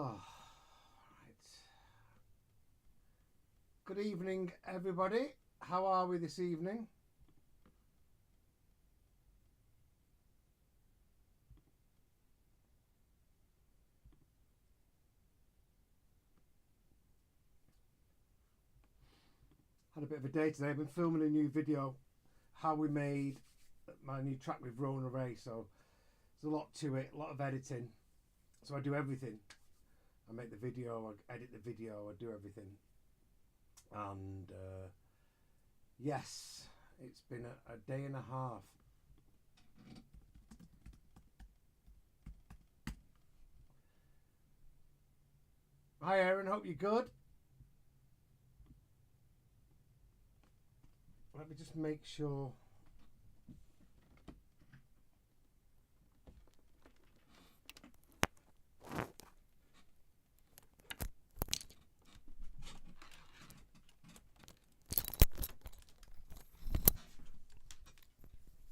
Right. Good evening, everybody. How are we this evening? Had a bit of a day today. I've been filming a new video, how we made my new track with Rona Ray. So there's a lot to it, a lot of editing. So I do everything. I make the video, I edit the video, I do everything. And yes, it's been a day and a half. Hi Aaron, hope you're good. Let me just make sure.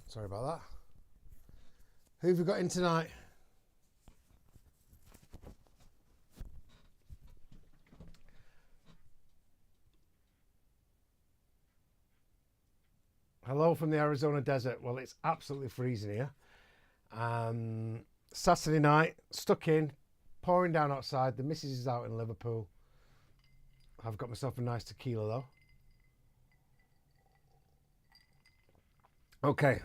Sorry about that. Who have we got in tonight? Hello from the Arizona desert. Well, it's absolutely freezing here. Saturday night, stuck in, pouring down outside. The missus is out in Liverpool. I've got myself a nice tequila though. Okay.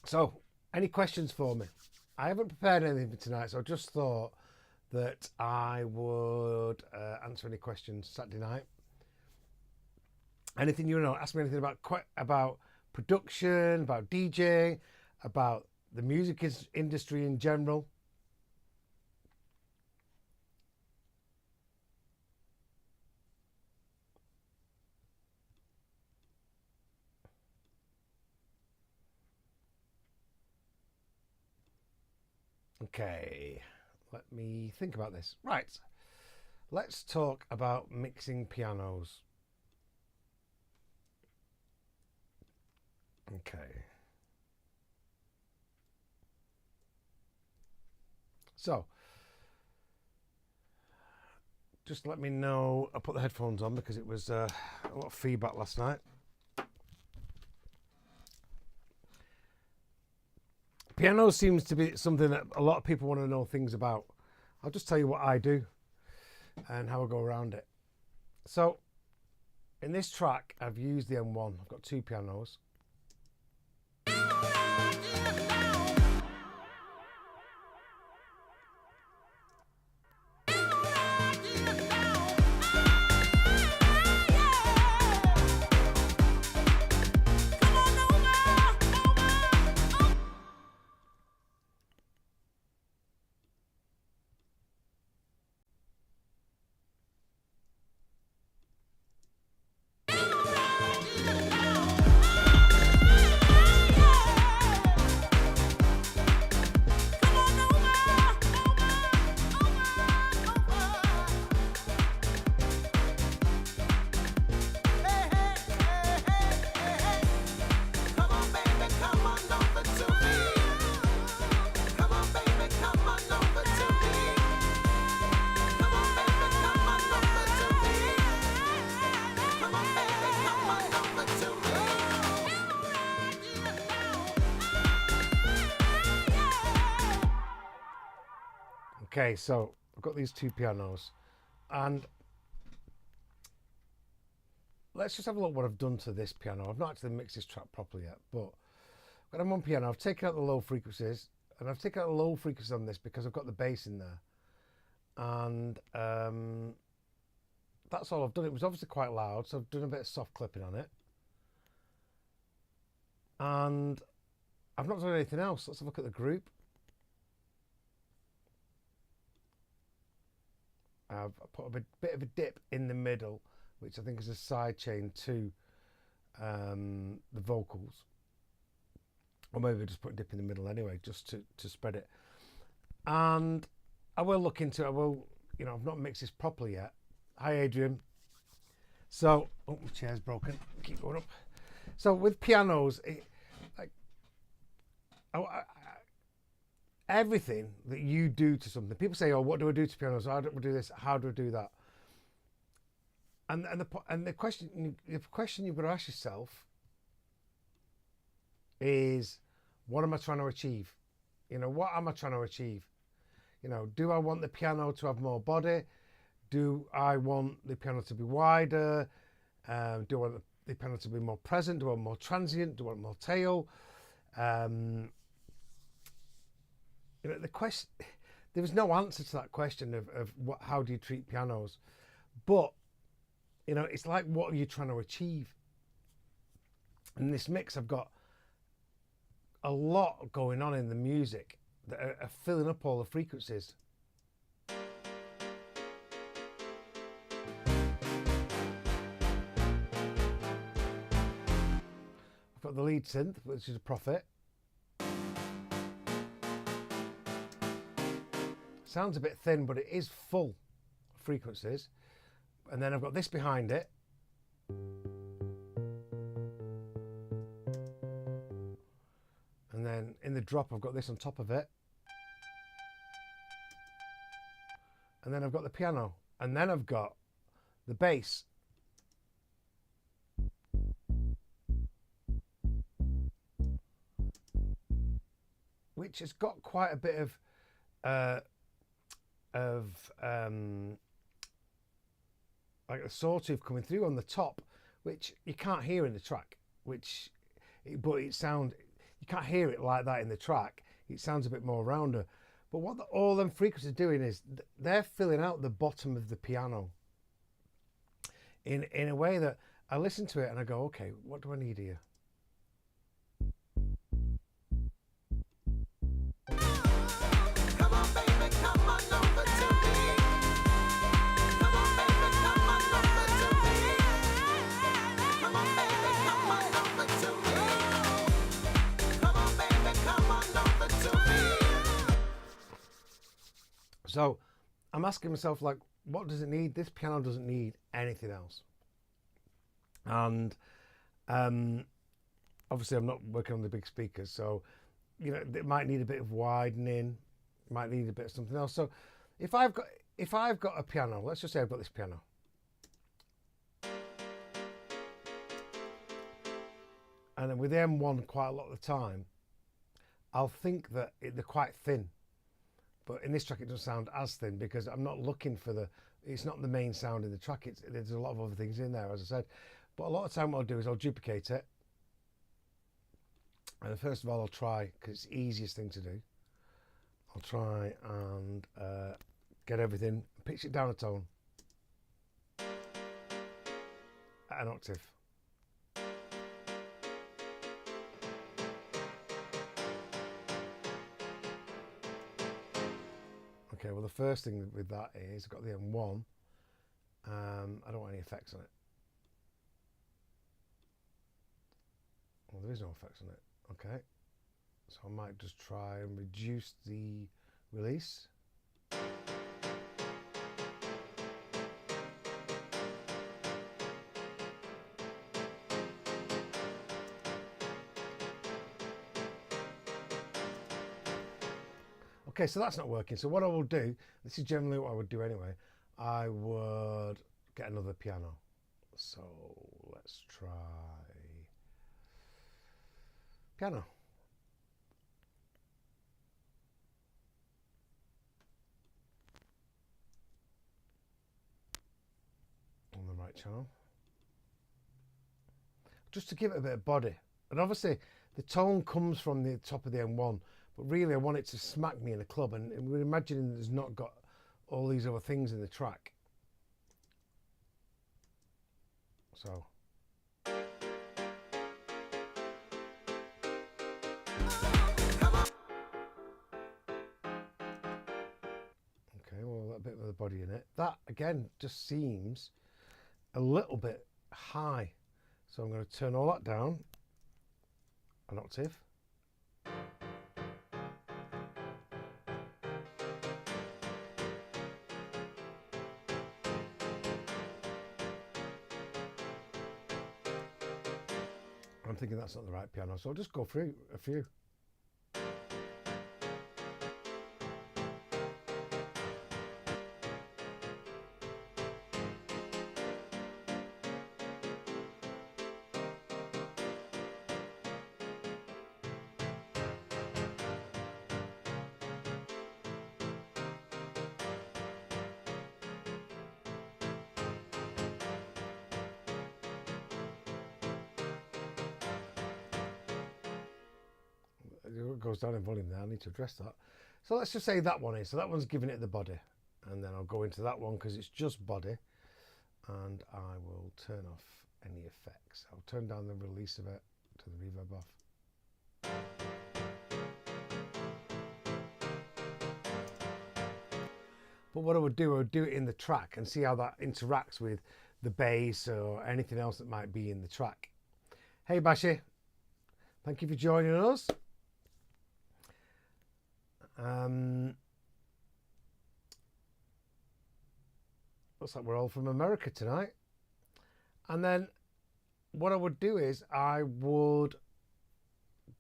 So, any questions for me? I haven't prepared anything for tonight, so I just thought that I would answer any questions Saturday night. Anything you know, ask me anything about production, about DJing, about the music industry in general. Okay, let me think about this. Right, let's talk about mixing pianos. Okay. So, just let me know. I put the headphones on because it was a lot of feedback last night. Piano seems to be something that a lot of people want to know things about. I'll just tell you what I do and how I go around it. So, in this track, I've used the M1. I've got two pianos. Okay, so I've got these two pianos, and let's just have a look what I've done to this piano. I've not actually mixed this track properly yet, but I've got them on piano. I've taken out the low frequencies, and I've taken out the low frequencies on this because I've got the bass in there, and that's all I've done. It was obviously quite loud, so I've done a bit of soft clipping on it, and I've not done anything else. Let's have a look at the group. I've put a bit of a dip in the middle, which I think is a side chain to the vocals. Or maybe just put a dip in the middle anyway, just to spread it. And I will look into it. I will, you know, I've not mixed this properly yet. Hi, Adrian. So, oh, my chair's broken. Keep going up. So with pianos, everything that you do to something. People say, "Oh, what do I do to pianos? How do I do this? How do I do that?" And the question you've got to ask yourself is, what am I trying to achieve? You know, what am I trying to achieve? You know, do I want the piano to have more body? Do I want the piano to be wider? Do I want the piano to be more present? Do I want more transient? Do I want more tail? You know, the question, there was no answer to that question of how do you treat pianos? But, you know, it's like, what are you trying to achieve? In this mix, I've got a lot going on in the music that are filling up all the frequencies. I've got the lead synth, which is a Prophet. Sounds a bit thin, but it is full frequencies. And then I've got this behind it. And then in the drop, I've got this on top of it. And then I've got the piano. And then I've got the bass. Which has got quite a bit of like a sawtooth coming through on the top, which you can't hear in the track. But it sounds, you can't hear it like that in the track. It sounds a bit more rounder. But what all them frequencies are doing is they're filling out the bottom of the piano in a way that I listen to it and I go, okay, what do I need here? So I'm asking myself, like, what does it need? This piano doesn't need anything else. And obviously I'm not working on the big speakers, so, you know, it might need a bit of widening, might need a bit of something else. So if I've got a piano, let's just say I've got this piano. And then with the M1 quite a lot of the time, I'll think that they're quite thin. But in this track, it doesn't sound as thin because I'm not looking for it's not the main sound in the track. There's a lot of other things in there, as I said. But a lot of time what I'll do is I'll duplicate it. And first of all, I'll try, because it's the easiest thing to do. I'll try and get everything, pitch it down a tone. At an octave. Okay, well the first thing with that is I've got the M1. I don't want any effects on it. Well, there is no effects on it. Okay, so I might just try and reduce the release. Okay, so that's not working. So what I will do, this is generally what I would do anyway, I would get another piano. So let's try piano. On the right channel. Just to give it a bit of body. And obviously the tone comes from the top of the M1. But really, I want it to smack me in a club, and we're imagining there's not got all these other things in the track. So. Okay, well, a bit of the body in it. That, again, just seems a little bit high. So I'm going to turn all that down an octave. I'm thinking that's not the right piano, so I'll just go through a few. it goes down in volume there. I need to address that. So let's just say that one is. So that one's giving it the body. And then I'll go into that one because it's just body. And I will turn off any effects. I'll turn down the release of it to the reverb off. But what I would do it in the track and see how that interacts with the bass or anything else that might be in the track. Hey Bashi, thank you for joining us. Looks like we're all from America tonight. And then what I would do is I would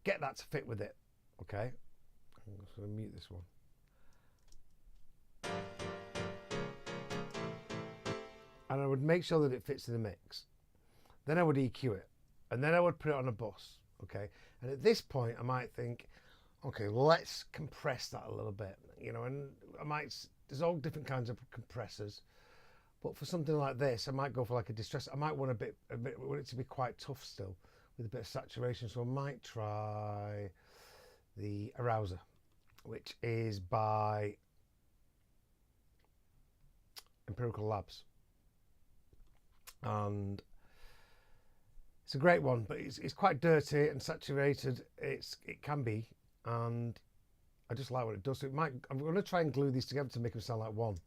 get that to fit with it. Okay, I'm just going to mute this one. And I would make sure that it fits in the mix. Then I would EQ it, and then I would put it on a bus. Okay, and at this point I might think, okay, let's compress that a little bit, you know, and I might, there's all different kinds of compressors, but for something like this I might go for like a distress. I might want a bit want it to be quite tough still with a bit of saturation, so I might try the Arouser, which is by Empirical Labs. And it's a great one, but it's quite dirty and saturated. It can be, and I just like what it does. So it might. I'm going to try and glue these together to make them sound like one.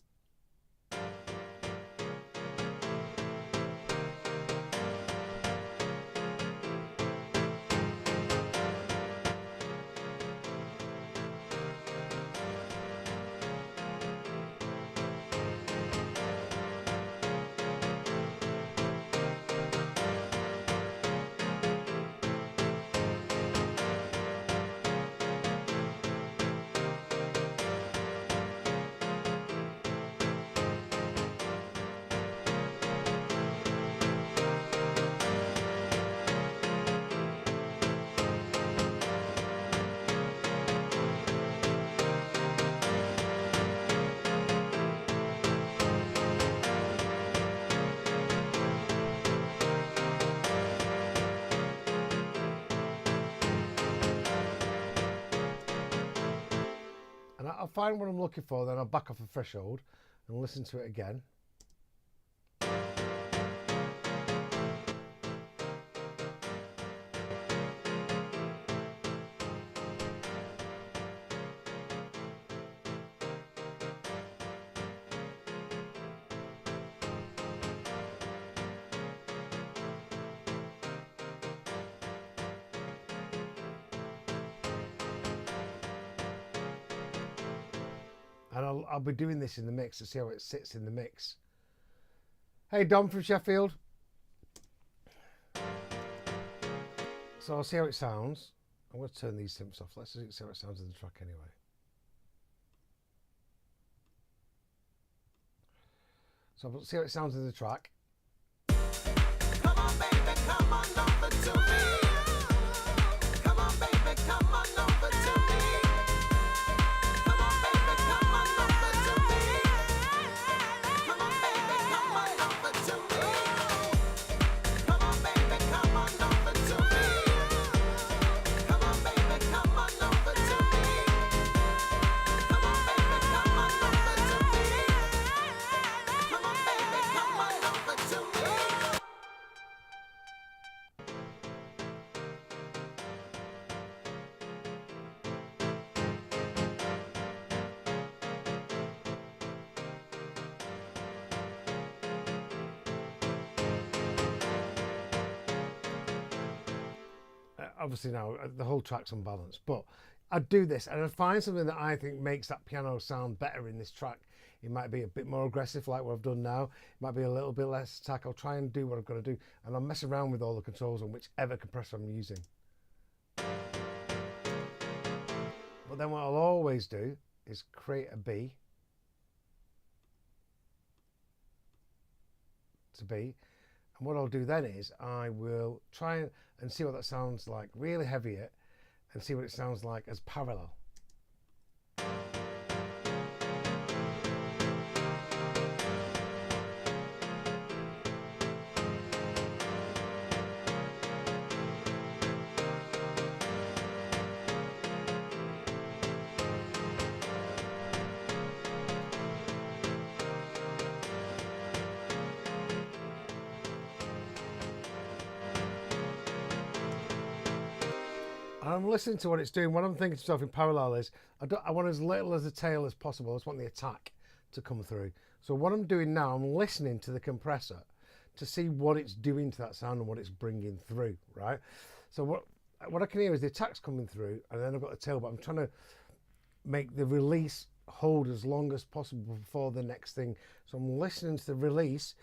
I'll find what I'm looking for, then I'll back off a threshold and listen to it again. And I'll be doing this in the mix to see how it sits in the mix. Hey, Dom from Sheffield. So I'll see how it sounds. I'm going to turn these synths off. Let's see how it sounds in the track anyway. So I'll see how it sounds in the track. Come on, baby, come on over to me. Come on, baby, come on over to me. Obviously now the whole track's unbalanced, but I'd do this and I'd find something that I think makes that piano sound better in this track. It might be a bit more aggressive like what I've done now. It might be a little bit less attack. I'll try and do what I've got to do, and I'll mess around with all the controls on whichever compressor I'm using. But then what I'll always do is create a B to B. And what I'll do then is I will try and see what that sounds like, really heavy it, and see what it sounds like as parallel. And I'm listening to what it's doing. What I'm thinking to myself in parallel is, I want as little as the tail as possible. I just want the attack to come through. So what I'm doing now, I'm listening to the compressor to see what it's doing to that sound and what it's bringing through, right? So what I can hear is the attack's coming through, and then I've got the tail, but I'm trying to make the release hold as long as possible before the next thing. So I'm listening to the release,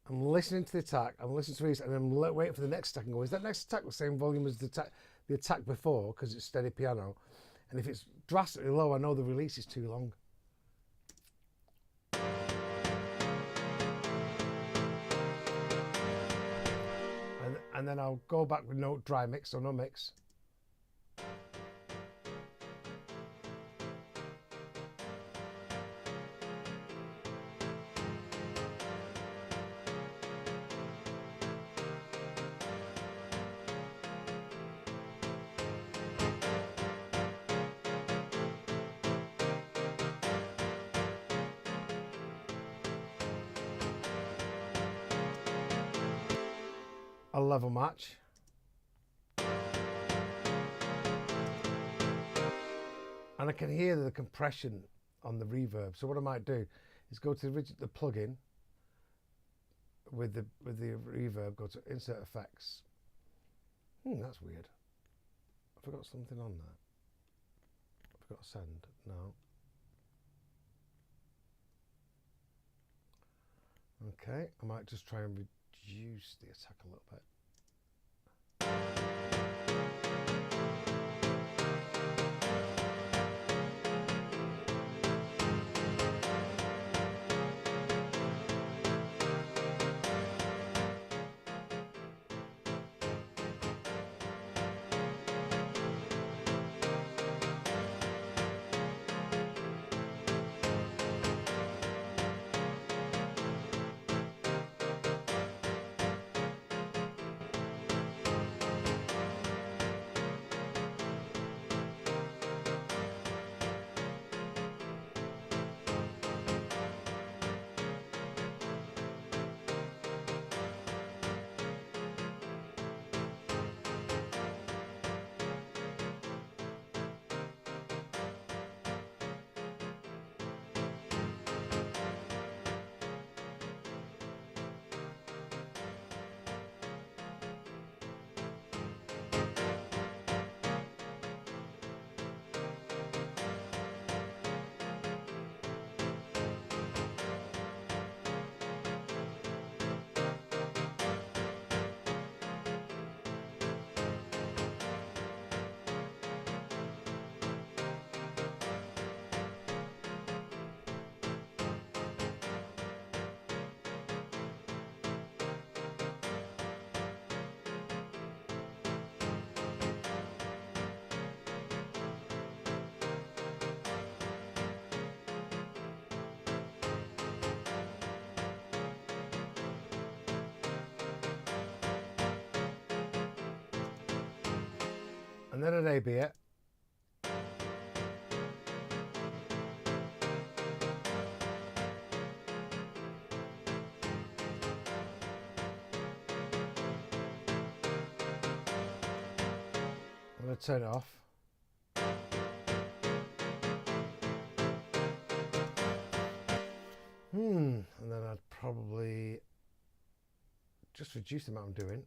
I'm listening to the attack, I'm listening to the release, and I'm waiting for the next attack and go, is that next attack the same volume as the attack before, because it's steady piano? And if it's drastically low, I know the release is too long. And then I'll go back with no dry mix, so no mix. A level match. And I can hear the compression on the reverb. So what I might do is go to the plugin with the reverb, go to insert effects. That's weird. I forgot something on that. I forgot to send. No. Okay, I might just try and reduce the attack a little bit. And then I'd A-B it. I'm going to turn it off. And then I'd probably just reduce the amount I'm doing.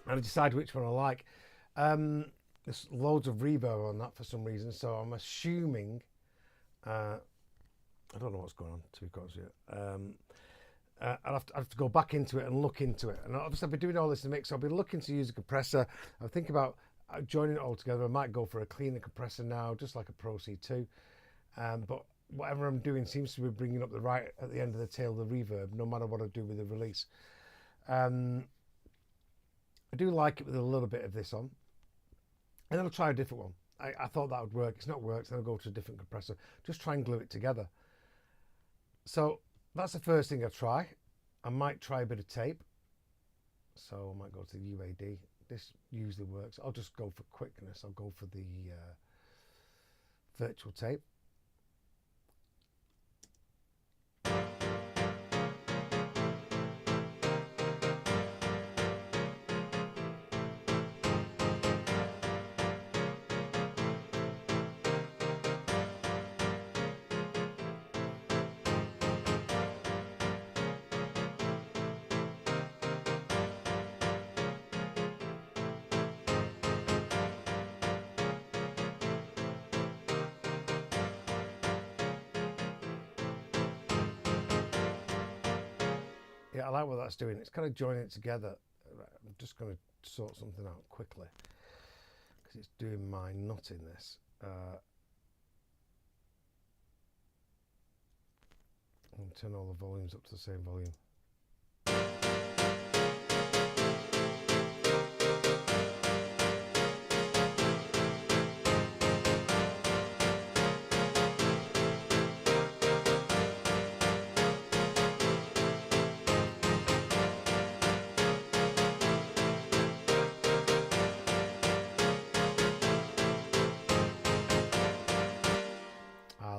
And I decide which one I like. There's loads of reverb on that for some reason, so I'm assuming, I don't know what's going on, to be honest with you. I'll have to go back into it and look into it. And obviously I've been doing all this in the mix, so I'll be looking to use a compressor. I'll think about joining it all together. I might go for a cleaner compressor now, just like a Pro C2. But whatever I'm doing seems to be bringing up the right at the end of the tail, the reverb, no matter what I do with the release. I do like it with a little bit of this on. And then I'll try a different one. I thought that would work. It's not worked. Then I'll go to a different compressor. Just try and glue it together. So that's the first thing I'll try. I might try a bit of tape. So I might go to the UAD. This usually works. I'll just go for quickness. I'll go for the virtual tape. Yeah, I like what that's doing. It's kind of joining it together. I'm just going to sort something out quickly because it's doing my knot in this. And turn all the volumes up to the same volume.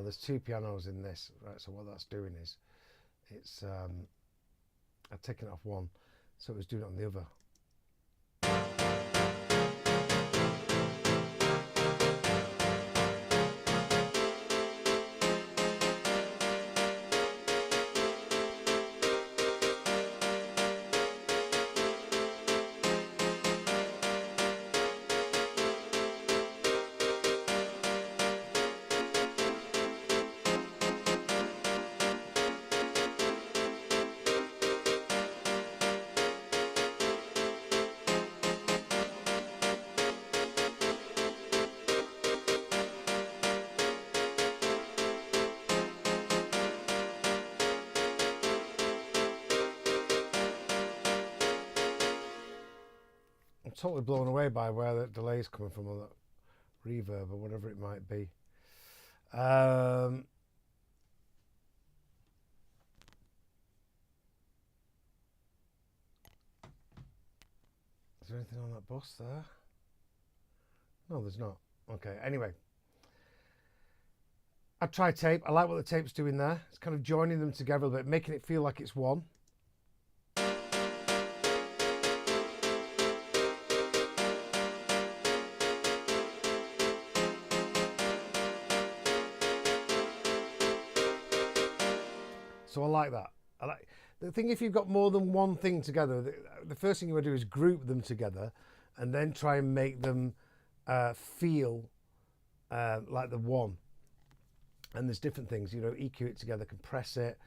There's two pianos in this, right? So what that's doing is, it's I've taken it off one, so it was doing it on the other. I'm totally blown away by where the delay is coming from, or that reverb, or whatever it might be. Is there anything on that bus there? No, there's not. Okay, anyway. I tried tape. I like what the tape's doing there. It's kind of joining them together a bit, making it feel like it's one. So I like that. I like the thing. If you've got more than one thing together, the first thing you want to do is group them together, and then try and make them feel like the one. And there's different things, you know, EQ it together, compress it,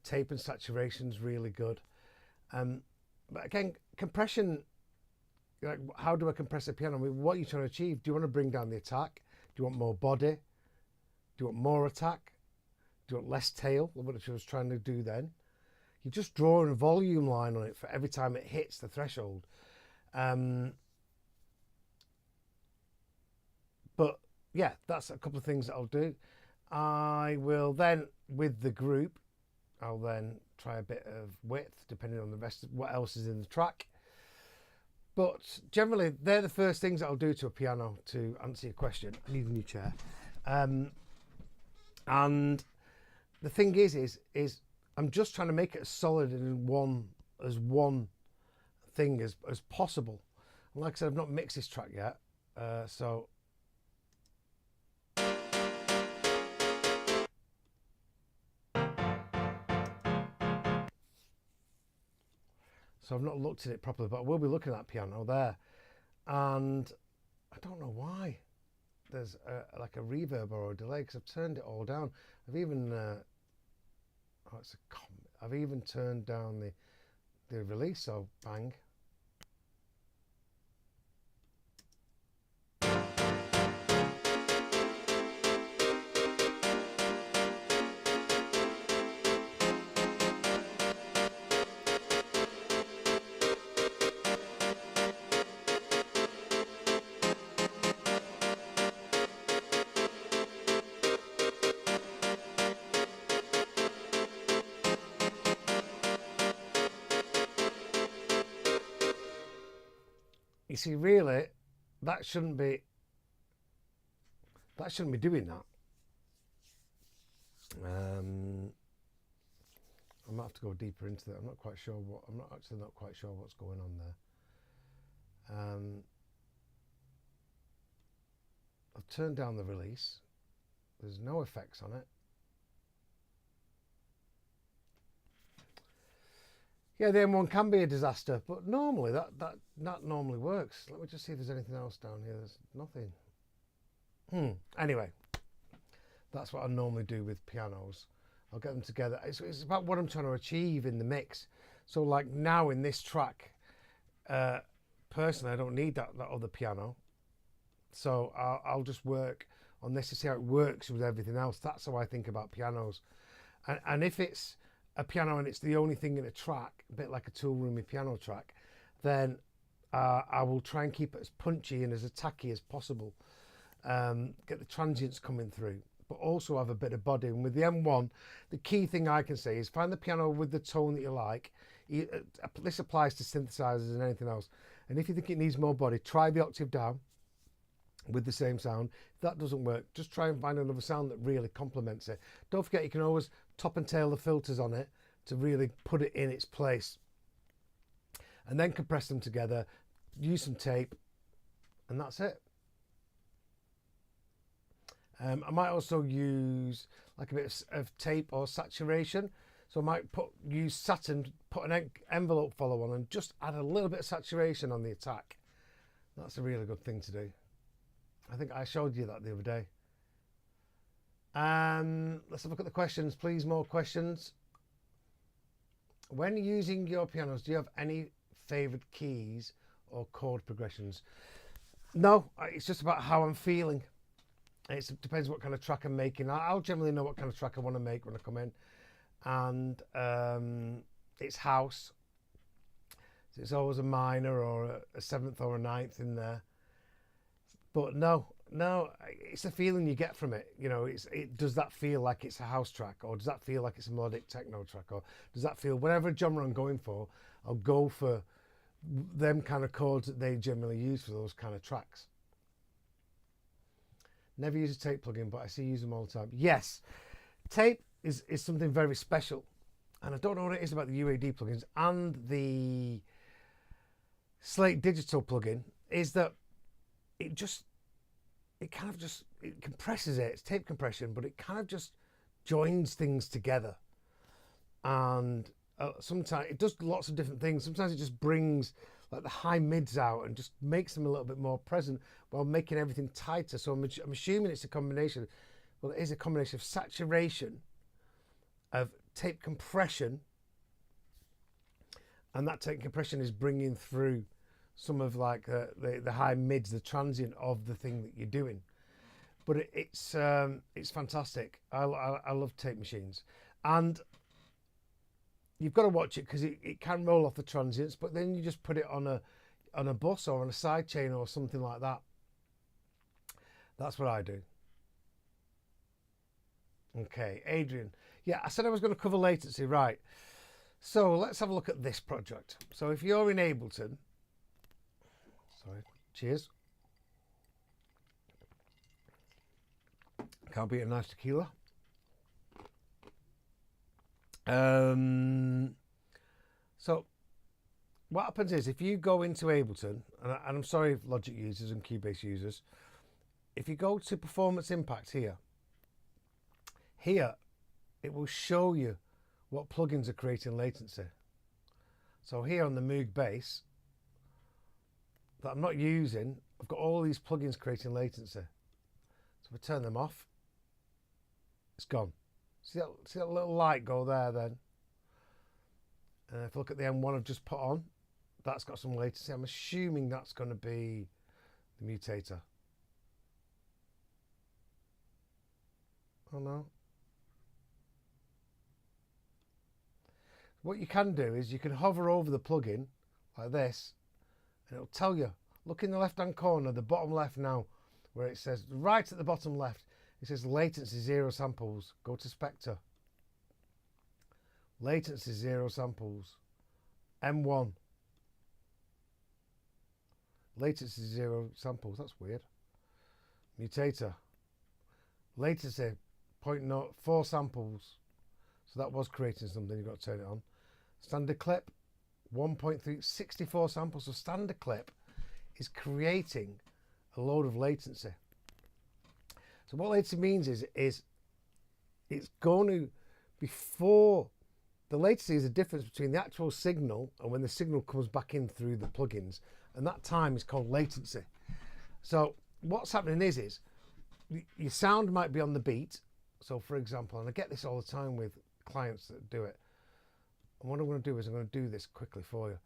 tape and saturation's really good. But again, compression, like, how do I compress a piano? I mean, what are you trying to achieve? Do you want to bring down the attack? Do you want more body? Do you want more attack? Do you want less tail? What I was trying to do then. You're just drawing a volume line on it for every time it hits the threshold. But yeah, that's a couple of things that I'll do. I will then, with the group, I'll then try a bit of width, depending on the rest of what else is in the track. But generally, they're the first things that I'll do to a piano, to answer your question. I need a new chair. And the thing is I'm just trying to make it as solid and one thing as possible. And like I said, I've not mixed this track yet, so I've not looked at it properly, but I will be looking at that piano there. And I don't know why there's like a reverb or a delay, because I've turned it all down. I've even I've even turned down the release, so bang. You see, really, that shouldn't be doing that. I might have to go deeper into that. I'm not quite sure what's going on there. I've turned down the release. There's no effects on it. Yeah, the M1 can be a disaster, but normally that normally works. Let me just see if there's anything else down here. There's nothing. Anyway, that's what I normally do with pianos. I'll get them together. It's about what I'm trying to achieve in the mix. So like now in this track, personally, I don't need that other piano. So I'll just work on this to see how it works with everything else. That's how I think about pianos. And if it's a piano and it's the only thing in a track, a bit like a tool roomy piano track, then I will try and keep it as punchy and as attacky as possible. Get the transients coming through, but also have a bit of body. And with the M1, the key thing I can say is find the piano with the tone that you like. This applies to synthesizers and anything else. And if you think it needs more body, try the octave down with the same sound. If that doesn't work, just try and find another sound that really complements it. Don't forget, you can always top and tail the filters on it to really put it in its place. And then compress them together, use some tape, and that's it. I might also use like a bit of tape or saturation. So I might use Saturn, put an envelope follow on and just add a little bit of saturation on the attack. That's a really good thing to do. I think I showed you that the other day. Let's have a look at the questions, please. More questions. When using your pianos, do you have any favorite keys or chord progressions? No, it's just about how I'm feeling. It depends what kind of track I'm making. I'll generally know what kind of track I want to make when I come in. And it's house. So it's always a minor or a seventh or a ninth in there. But no, it's the feeling you get from it. You know, does that feel like it's a house track, or does that feel like it's a melodic techno track, or does that feel, whatever genre I'm going for, I'll go for them kind of chords that they generally use for those kind of tracks. Never use a tape plugin, but I see you use them all the time. Yes, tape is something very special, and I don't know what it is about the UAD plugins and the Slate Digital plugin is that it compresses it. It's tape compression, but it kind of just joins things together. And sometimes it does lots of different things. Sometimes it just brings like the high mids out and just makes them a little bit more present while making everything tighter. So I'm assuming it's a combination. Well, it is a combination of saturation, of tape compression, and that tape compression is bringing through some of like the high mids, the transient of the thing that you're doing. But it's fantastic. I love tape machines, and you've got to watch it because it can roll off the transients, but then you just put it on a bus or on a side chain or something like that. That's what I do. Okay, Adrian. Yeah, I said I was going to cover latency, right? So let's have a look at this project. So if you're in Ableton, sorry, cheers. Can't beat a nice tequila. So what happens is if you go into Ableton, and I'm sorry if Logic users and Cubase users, if you go to Performance Impact here it will show you what plugins are creating latency. So here on the Moog bass that I'm not using, I've got all these plugins creating latency. So if I turn them off, it's gone. See that little light go there then? And if I look at the M1 I've just put on, that's got some latency. I'm assuming that's going to be the mutator. Oh no. What you can do is you can hover over the plugin like this and it'll tell you, look in the left hand corner, the bottom left now, where it says, right at the bottom left, it says latency 0 samples. Go to Spectre. Latency 0 samples. M1. Latency 0 samples. That's weird. Mutator. Latency 0.04 samples. So that was creating something. You've got to turn it on. Standard clip 1.3, 64 samples. So standard clip is creating a load of latency. So what latency means is it's going to, before, the latency is the difference between the actual signal and when the signal comes back in through the plugins, and that time is called latency. So what's happening is your sound might be on the beat. So for example, and I get this all the time with clients that do it, and what I'm going to do is I'm going to do this quickly for you.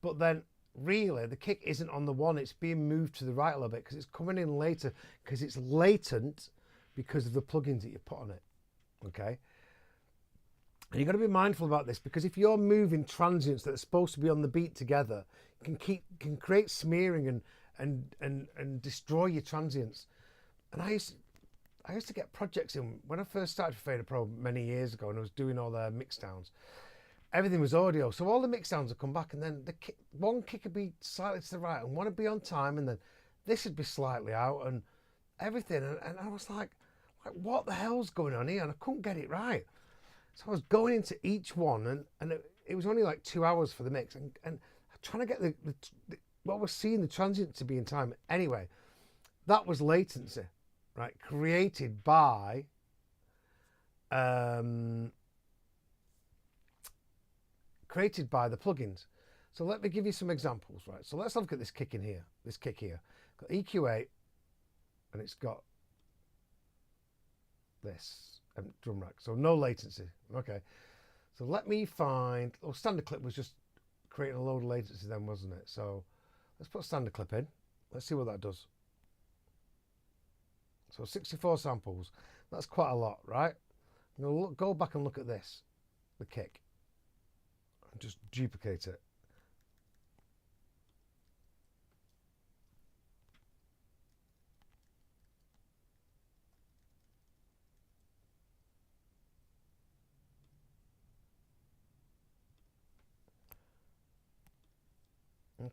But then really the kick isn't on the one, it's being moved to the right a little bit because it's coming in later, because it's latent because of the plugins that you put on it. Okay, and you've got to be mindful about this, because if you're moving transients that are supposed to be on the beat together, can create smearing and destroy your transients. And I used to get projects in when I first started for Fader Pro many years ago, and I was doing all their mix downs. Everything was audio, so all the mix downs would come back, and then one kick would be slightly to the right, and one would be on time, and then this would be slightly out, and everything. And I was like, what the hell's going on here? And I couldn't get it right. So I was going into each one, and it was only like 2 hours for the mix, and trying to get what we're seeing the transient to be in time. Anyway, that was latency, right? Created by the plugins. So let me give you some examples, right? So let's look at this kick in here. This kick here, got EQ8, and it's got this drum rack. So no latency. Okay. So let me find. Oh, standard clip was just creating a load of latency then, wasn't it? So let's put standard clip in. Let's see what that does. So 64 samples. That's quite a lot, right? I'm going to go back and look at this, the kick, and just duplicate it.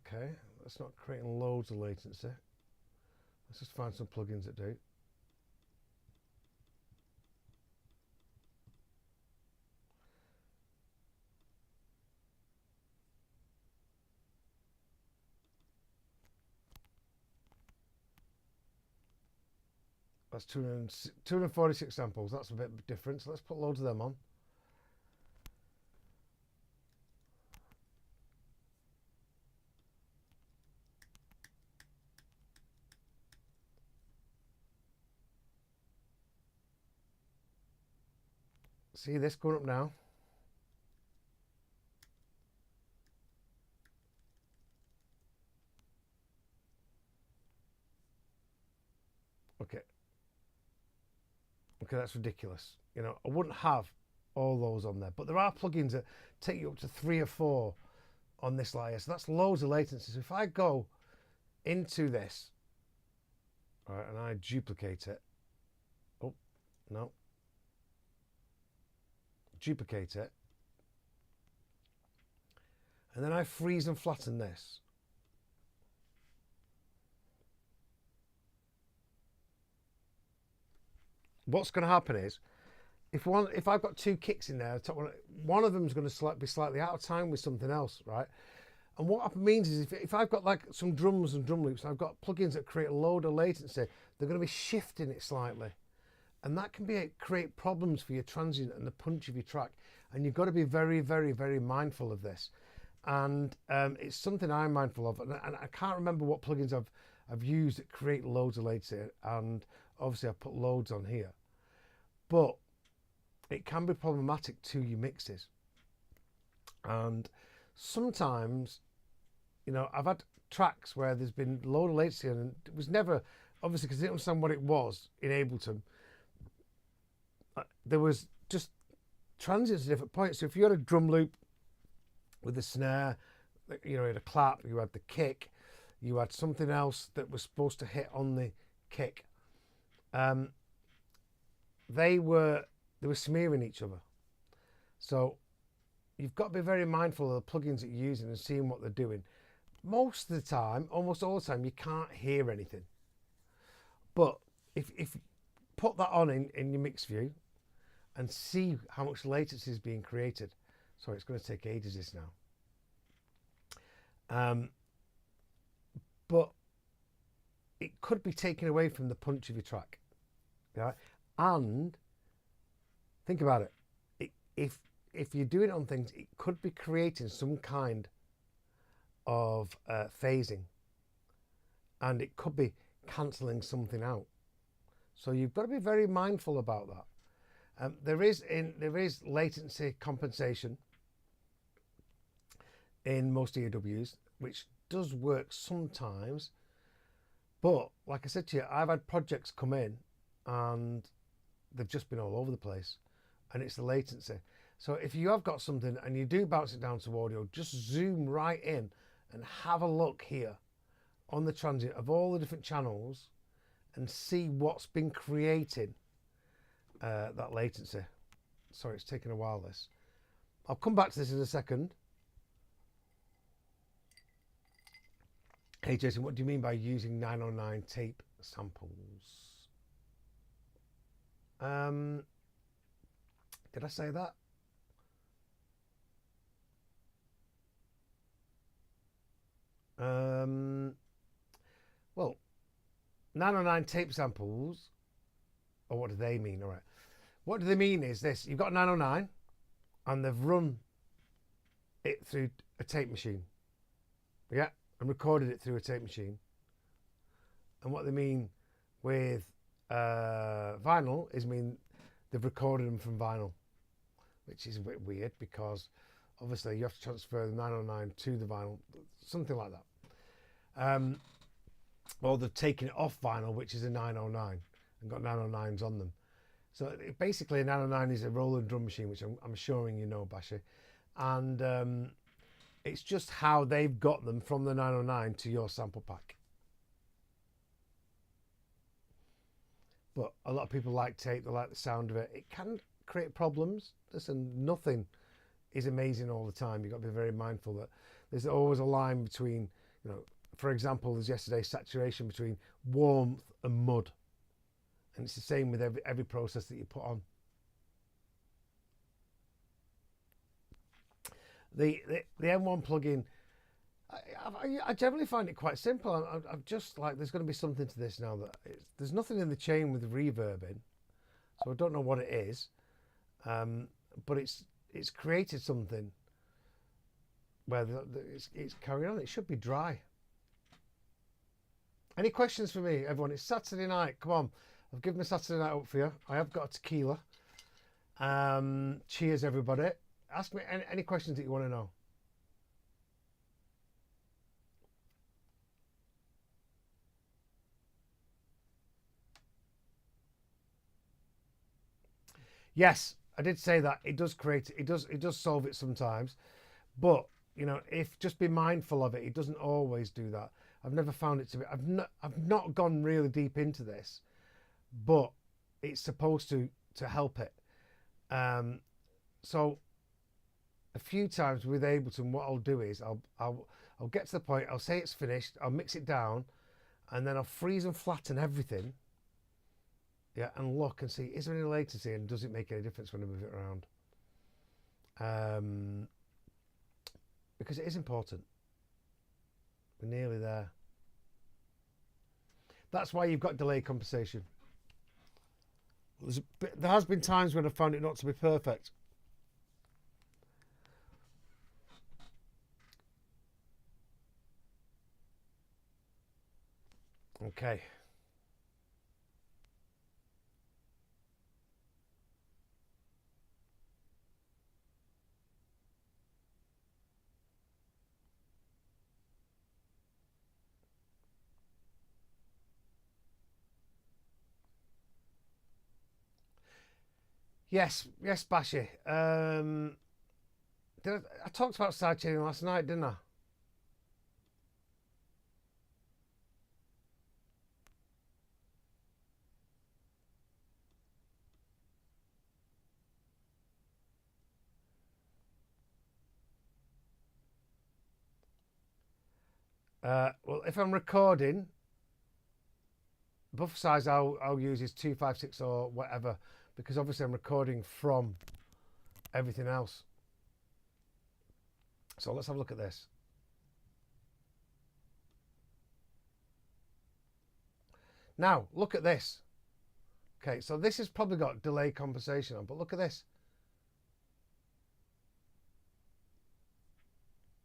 Okay, that's not creating loads of latency. Let's just find some plugins that do. That's 246 samples. That's a bit different. So let's put loads of them on. See this going up now. Okay. Okay, that's ridiculous. You know, I wouldn't have all those on there, but there are plugins that take you up to 3 or 4 on this layer. So that's loads of latency. So if I go into this, all right, and I duplicate it. Oh, no. Duplicate it. And then I freeze and flatten this. What's going to happen is, if I've got 2 kicks in there, one of them is going to be slightly out of time with something else, right? And what means is, if I've got like some drums and drum loops, and I've got plugins that create a load of latency, they're going to be shifting it slightly. And that can create problems for your transient and the punch of your track. And you've got to be very, very, very mindful of this. And it's something I'm mindful of. And I can't remember what plugins I've used that create loads of latency. And obviously I've put loads on here. But it can be problematic to your mixes. And sometimes, you know, I've had tracks where there's been a load of latency, and it was never, obviously because I didn't understand what it was in Ableton, there was just transients at different points. So if you had a drum loop with a snare, you know, you had a clap, you had the kick, you had something else that was supposed to hit on the kick, they were smearing each other. So you've got to be very mindful of the plugins that you're using and seeing what they're doing. Most of the time, almost all the time, you can't hear anything. But if you put that on in your mix view and see how much latency is being created. Sorry, it's going to take ages this now. But it could be taken away from the punch of your track. Right? And think about it. If you're doing it on things, it could be creating some kind of phasing, and it could be cancelling something out. So you've got to be very mindful about that. There is latency compensation in most EWs, which does work sometimes. But like I said to you, I've had projects come in and they've just been all over the place, and it's the latency. So if you have got something and you do bounce it down to audio, just zoom right in and have a look here on the transient of all the different channels and see what's been creating that latency. Sorry, it's taken a while this. I'll come back to this in a second. Hey Jason, what do you mean by using 909 tape samples? Did I say that? Well, 909 tape samples, or what do they mean? All right. What do they mean is this. You've got 909 and they've run it through a tape machine. Yeah, and recorded it through a tape machine. And what they mean with vinyl is they've recorded them from vinyl, which is a bit weird because obviously you have to transfer the 909 to the vinyl, something like that. Or they've taken it off vinyl, which is a 909, and got 909s on them. So basically a 909 is a roller and drum machine, which I'm assuring you know, Bashi. And it's just how they've got them from the 909 to your sample pack. But a lot of people like tape, they like the sound of it. It can create problems. Listen, nothing is amazing all the time. You've got to be very mindful that there's always a line between, for example, there's yesterday's saturation between warmth and mud. And it's the same with every process that you put on. The M1 plugin, I generally find it quite simple. I'm just like, there's going to be something to this now that there's nothing in the chain with reverb in, so I don't know what it is, but it's created something where it's carrying on. It should be dry. Any questions for me, everyone? It's Saturday night. Come on, I've given my Saturday night up for you. I have got a tequila. Cheers, everybody. Ask me any questions that you want to know. Yes, I did say that. It does create, it does solve it sometimes. But, if just be mindful of it, it doesn't always do that. I've never found it to be, I've not gone really deep into this, but it's supposed to help it. So a few times with Ableton, what I'll do is I'll get to the point, I'll say it's finished, I'll mix it down, and then I'll freeze and flatten everything. Yeah, and look and see, is there any latency and does it make any difference when I move it around? Because it is important. We're nearly there. That's why you've got delay compensation. There has been times when I've found it not to be perfect. Okay. Yes, Bashi. I talked about sidechaining last night, didn't I? Well, if I'm recording, buffer size I'll use is 256 or whatever, because obviously I'm recording from everything else. So let's have a look at this. Now, look at this. Okay, so this has probably got delay compensation on, but look at this.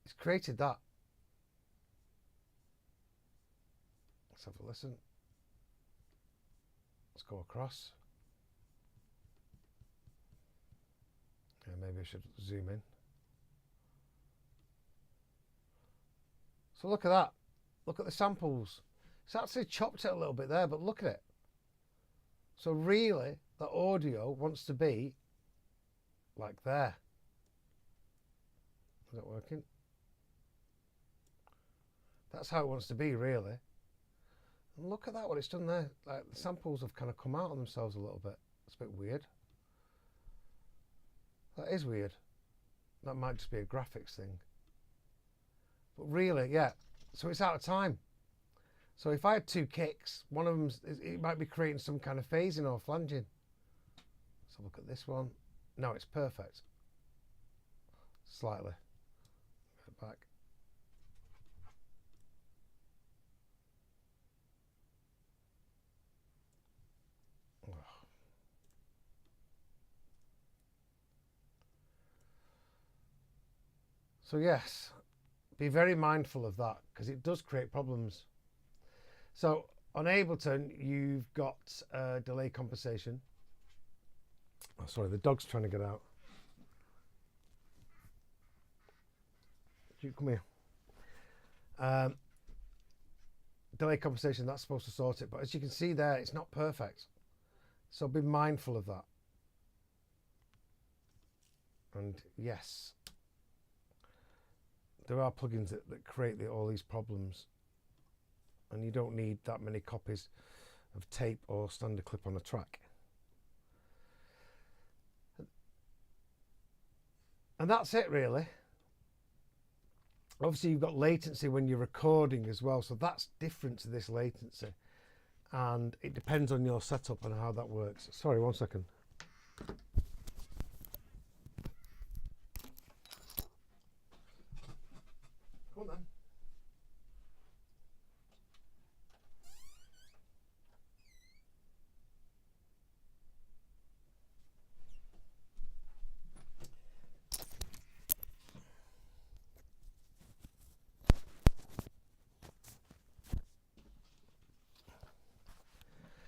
It's created that. Let's have a listen. Let's go across. Yeah, maybe I should zoom in. So look at that. Look at the samples. It's actually chopped it a little bit there, but look at it. So really, the audio wants to be like there. Is that working? That's how it wants to be, really. And look at that, what it's done there. Like, the samples have kind of come out on themselves a little bit. It's a bit weird. That is weird. That might just be a graphics thing. But really, yeah. So it's out of time. So if I had two kicks, one of them, it might be creating some kind of phasing or flanging. Let's have a look at this one. No, it's perfect. Slightly. Get back. So yes, be very mindful of that, because it does create problems. So on Ableton, you've got delay compensation. Oh, sorry, the dog's trying to get out. You come here. Delay compensation, that's supposed to sort it, but as you can see there, it's not perfect. So be mindful of that. And yes, there are plugins that create all these problems, and you don't need that many copies of tape or standard clip on a track. And that's it, really. Obviously, you've got latency when you're recording as well, so that's different to this latency, and it depends on your setup and how that works. Sorry, 1 second. Come on then.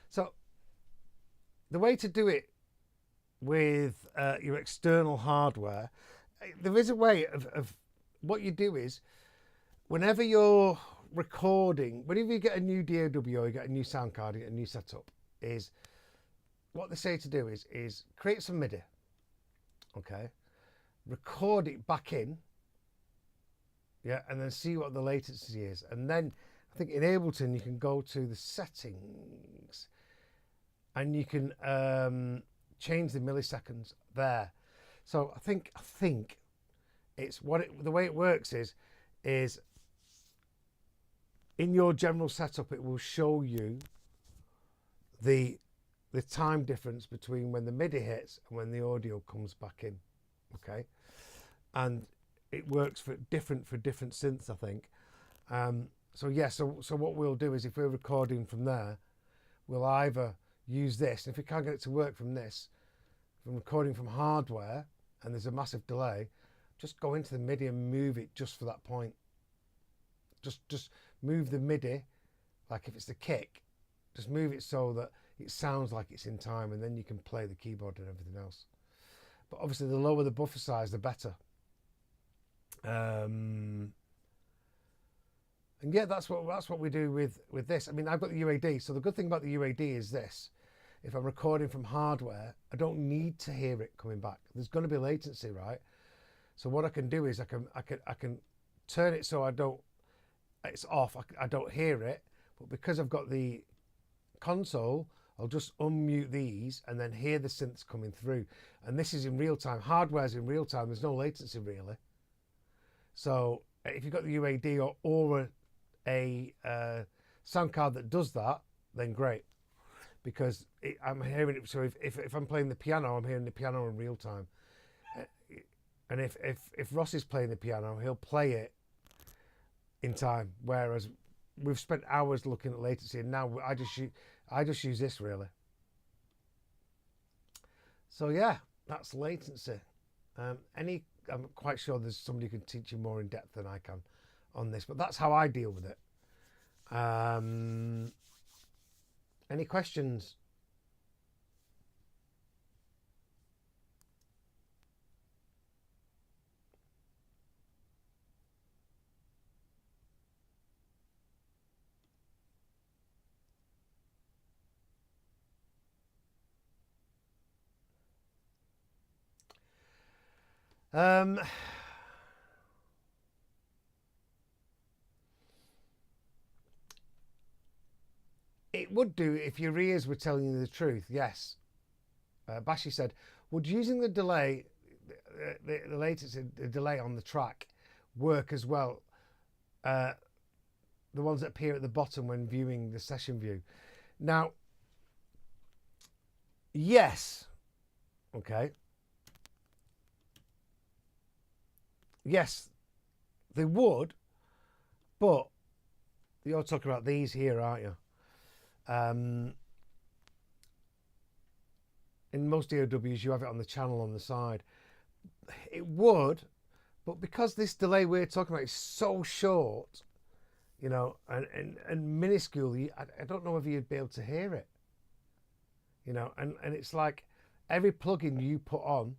So the way to do it with your external hardware, there is a way of what you do is, whenever you're recording, whenever you get a new DAW or you get a new sound card, you get a new setup, is what they say to do is create some MIDI, okay, record it back in, yeah, and then see what the latency is. And then I think in Ableton you can go to the settings and you can change the milliseconds there. So I think it's the way it works is in your general setup, it will show you the time difference between when the MIDI hits and when the audio comes back in, okay? And it works for different synths, I think. So yeah, so what we'll do is, if we're recording from there, we'll either use this, and if we can't get it to work from this, from recording from hardware, and there's a massive delay, just go into the MIDI and move it just for that point. Just move the MIDI, like if it's the kick, just move it so that it sounds like it's in time, and then you can play the keyboard and everything else. But obviously, the lower the buffer size, the better. And yeah, that's what we do with this. I mean, I've got the UAD, so the good thing about the UAD is this: if I'm recording from hardware, I don't need to hear it coming back. There's going to be latency, right? So what I can do is I can turn it so it's off. I don't hear it, but because I've got the console, I'll just unmute these and then hear the synths coming through. And this is in real time. Hardware's in real time. There's no latency really. So if you've got the UAD or a sound card that does that, then great, because I'm hearing it. So if I'm playing the piano, I'm hearing the piano in real time. And if Ross is playing the piano, he'll play it in time. Whereas we've spent hours looking at latency, and now I just use this really. So yeah, that's latency. I'm quite sure there's somebody who can teach you more in depth than I can on this, but that's how I deal with it. Any questions? It would do if your ears were telling you the truth, yes. Bashi said, would using the delay, the latency, the delay on the track work as well? The ones that appear at the bottom when viewing the session view. Now, yes, okay. Yes, they would, but you're talking about these here, aren't you? In most DAWs, you have it on the channel on the side. It would, but because this delay we're talking about is so short, you know, and minuscule, I don't know if you'd be able to hear it. You know, and it's like every plugin you put on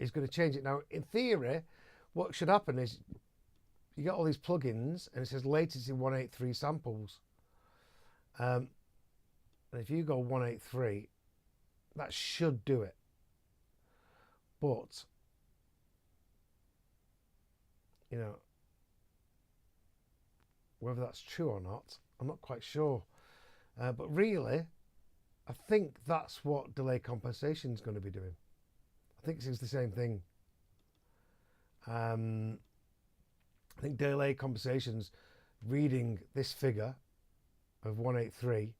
is going to change it. Now, in theory, what should happen is you get all these plugins and it says latency 183 samples. And if you go 183, that should do it. But, you know, whether that's true or not, I'm not quite sure. But really, I think that's what delay compensation is going to be doing. I think it's the same thing. I think delay compensation's reading this figure of 183,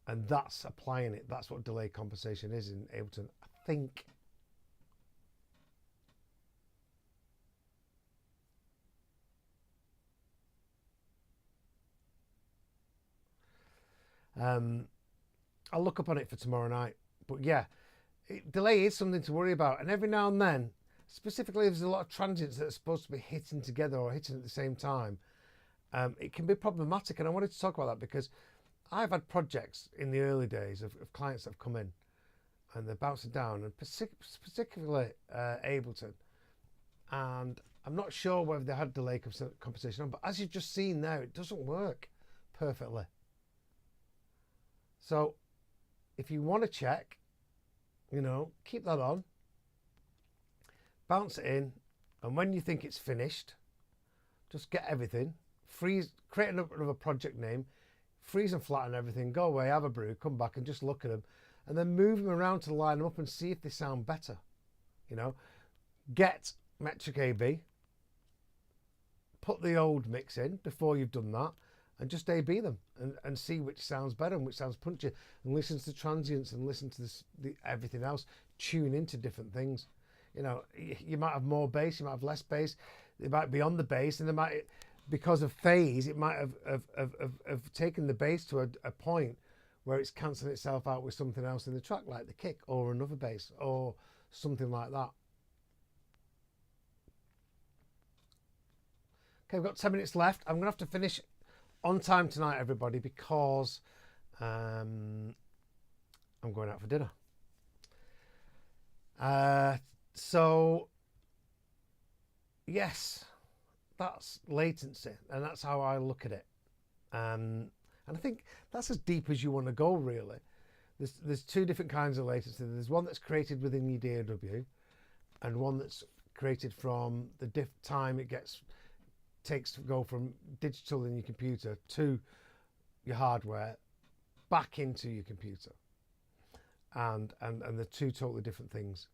and that's applying it. That's what delay compensation is in Ableton, I think. I'll look up on it for tomorrow night. But yeah, delay is something to worry about. And every now and then, specifically if there's a lot of transients that are supposed to be hitting together or hitting at the same time, it can be problematic. And I wanted to talk about that because I've had projects in the early days of clients that have come in and they're bouncing down, and particularly Ableton. And I'm not sure whether they had delay compensation on, but as you've just seen there, it doesn't work perfectly. So if you want to check, you know, keep that on, bounce it in, and when you think it's finished, just get everything, freeze, create another project name, freeze and flatten everything, go away, have a brew, come back and just look at them, and then move them around to line them up and see if they sound better. You know, get metric AB, put the old mix in before you've done that, and just A/B them and see which sounds better and which sounds punchy, and listen to the transients and listen to everything else, tune into different things. You know, you might have more bass, you might have less bass, it might be on the bass, and it might, because of phase, it might have taken the bass to a point where it's cancelling itself out with something else in the track, like the kick or another bass or something like that. Okay, we've got 10 minutes left. I'm going to have to finish on time tonight, everybody, because I'm going out for dinner. So, yes, that's latency, and that's how I look at it. And I think that's as deep as you want to go, really. There's two different kinds of latency. There's one that's created within your DAW, and one that's created from the time it takes to go from digital in your computer to your hardware back into your computer, and they're two totally different things.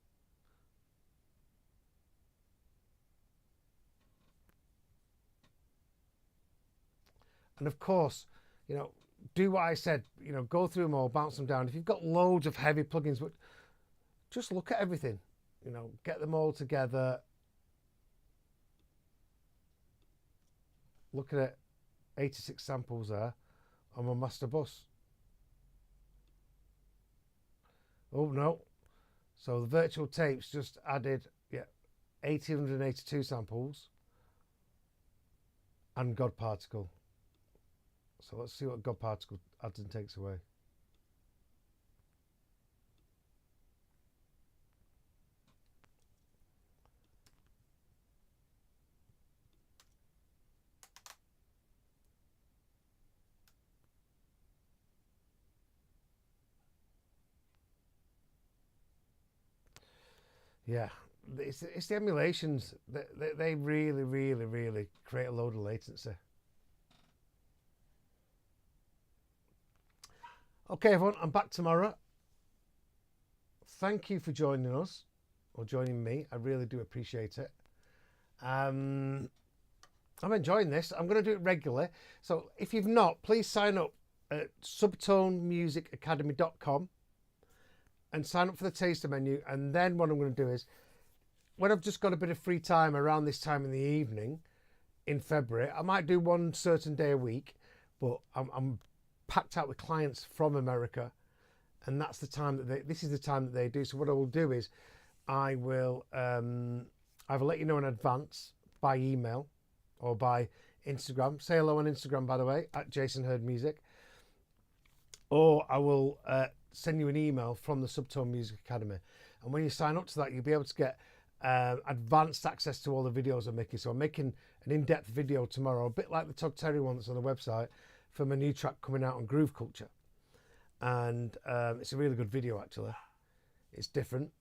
And of course, do what I said, go through them all, bounce them down. If you've got loads of heavy plugins, but just look at everything, get them all together. Look at it, 86 samples there on my master bus. Oh no. So the virtual tapes just added 1882 samples and God Particle. So let's see what God Particle adds and takes away. Yeah, it's the emulations that they really create a load of latency. Okay, everyone, I'm back tomorrow. Thank you for joining us, or joining me. I really do appreciate it. I'm enjoying this. I'm going to do it regularly. So if you've not, please sign up at subtonemusicacademy.com and sign up for the taster menu. And then what I'm going to do is, when I've just got a bit of free time around this time in the evening in February, I might do one certain day a week, but I'm packed out with clients from America, and that's the time that this is the time that they do. So what I will do is I will either let you know in advance by email or by Instagram. Say hello on Instagram, by the way, at Jason Hurd Music, or I will send you an email from the Subtone Music Academy. And when you sign up to that, you'll be able to get advanced access to all the videos I'm making. So I'm making an in-depth video tomorrow, a bit like the Todd Terry one that's on the website, from a new track coming out on Groove Culture. And it's a really good video, actually. It's different.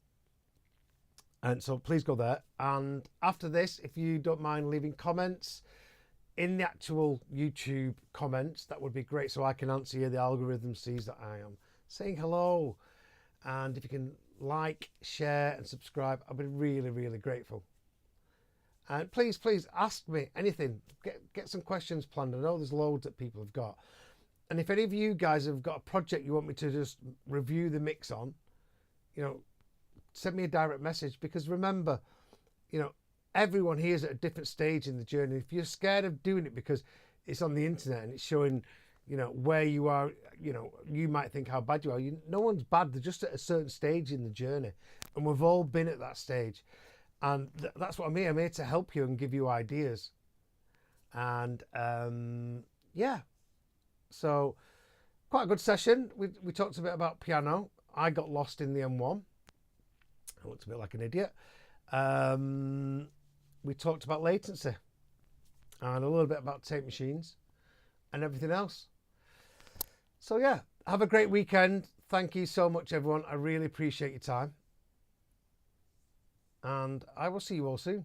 And so please go there. And after this, if you don't mind leaving comments in the actual YouTube comments, that would be great, so I can answer you. The algorithm sees that I am saying hello. And if you can like, share and subscribe, I'll be really grateful. And please ask me anything. Get some questions planned. I know there's loads that people have got. And if any of you guys have got a project you want me to just review the mix on, send me a direct message. Because remember, everyone here is at a different stage in the journey. If you're scared of doing it because it's on the internet and it's showing, where you are, you might think how bad you are. No one's bad. They're just at a certain stage in the journey. And we've all been at that stage. And that's what I'm here. I'm here to help you and give you ideas. And yeah. So quite a good session. We talked a bit about piano. I got lost in the M1. I looked a bit like an idiot. We talked about latency and a little bit about tape machines and everything else. So yeah, have a great weekend. Thank you so much, everyone. I really appreciate your time. And I will see you all soon.